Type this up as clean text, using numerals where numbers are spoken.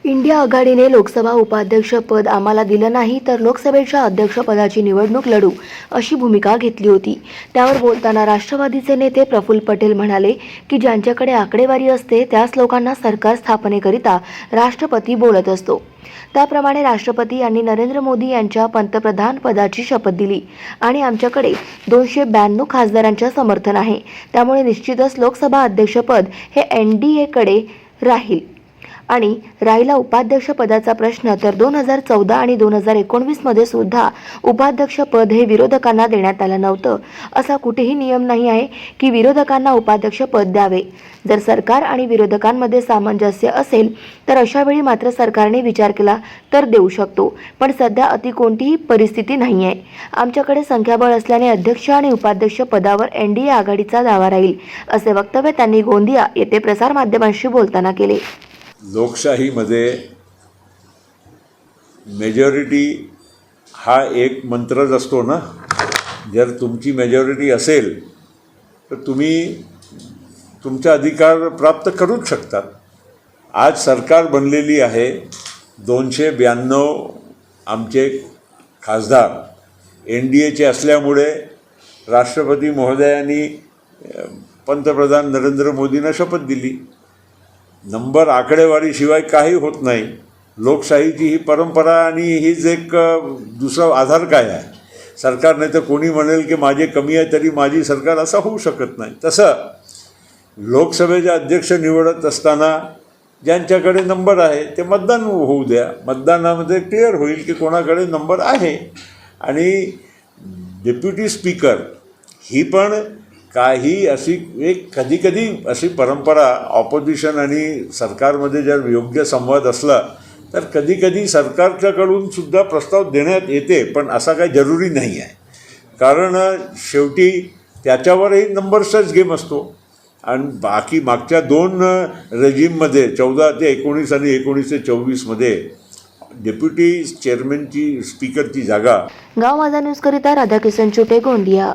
India आघाडीने लोकसभा उपाध्यक्ष पद आम्हाला दिलं नाही तर लोकसभेच्या अध्यक्षपदाची निवडणूक लढू अशी भूमिका घेतली होती। त्यावर बोलताना राष्ट्रवादीचे नेते प्रफुल्ल पटेल म्हणाले की ज्यांच्याकडे आकडेवारी असते त्याच लोकांना सरकार स्थापनेकरिता राष्ट्रपती बोलत असतो। त्याप्रमाणे राष्ट्रपती यांनी नरेंद्र मोदी यांच्या पंतप्रधान पदाची शपथ दिली आणि आमच्याकडे 292 खासदारांचे समर्थन आहे। त्यामुळे निश्चितच लोकसभा अध्यक्षपद हे NDA कडे राहील आणि राहिला उपाध्यक्ष पदाचा प्रश्न तर 2014 आणि 2019 मध्ये सुद्धा उपाध्यक्ष पद हे विरोधकांना देण्यात आलं नव्हतं। असा कुठेही नियम नाही आहे की विरोधकांना उपाध्यक्ष पद द्यावे। जर सरकार आणि विरोधकांमध्ये सामंजस्य असेल तर अशा वेळी मात्र सरकारने विचार केला तर देऊ शकतो, पण सध्या अति कोणतीही परिस्थिती नाही आहे। आमच्याकडे संख्याबळ असल्याने अध्यक्ष आणि उपाध्यक्ष पदावर NDA आघाडीचा दावा राहील, असे वक्तव्य त्यांनी गोंदिया येथे प्रसार माध्यमांशी बोलताना केले। लोकशाहीमध्ये मेजॉरिटी हा एक मंत्रच असतो ना। जर तुमची मेजॉरिटी असेल तर तुम्ही तुमचा अधिकार प्राप्त करूच शकतात। आज सरकार बनलेली आहे, 292 आमचे खासदार NDAचे असल्यामुळे राष्ट्रपती महोदयांनी पंतप्रधान नरेंद्र मोदींना शपथ दिली। नंबर आकडेवारीशिवाय काही होत नाही। लोकशाहीची ही परंपरा आणि हीच एक दुसरा आधार काय आहे। सरकार नाही तर कोणी म्हणेल की माझे कमी आहे तरी माझी सरकार असं होऊ शकत नाही। तसं लोकसभेचे अध्यक्ष निवडत असताना ज्यांच्याकडे नंबर आहे ते मतदान होऊ द्या। मतदानामध्ये क्लिअर होईल की कोणाकडे नंबर आहे। आणि डेप्युटी स्पीकर ही पण काही अशी एक कधी अशी परंपरा ऑपोजिशन आणि सरकारमध्ये जर योग्य संवाद असला तर कधी सरकारच्याकडून सुद्धा प्रस्ताव देण्यात येते, पण असा काही जरुरी नाही आहे। कारण शेवटी त्याच्यावरही नंबर्सचाच गेम असतो। आणि बाकी मागच्या 2 रेजिममध्ये 14 ते 19 आणि 19 ते 24 मध्ये डेप्युटी चेअरमनची स्पीकरची जागा। गाव माझा न्यूज करिता राधाकिशन चुटे, गोंदिया।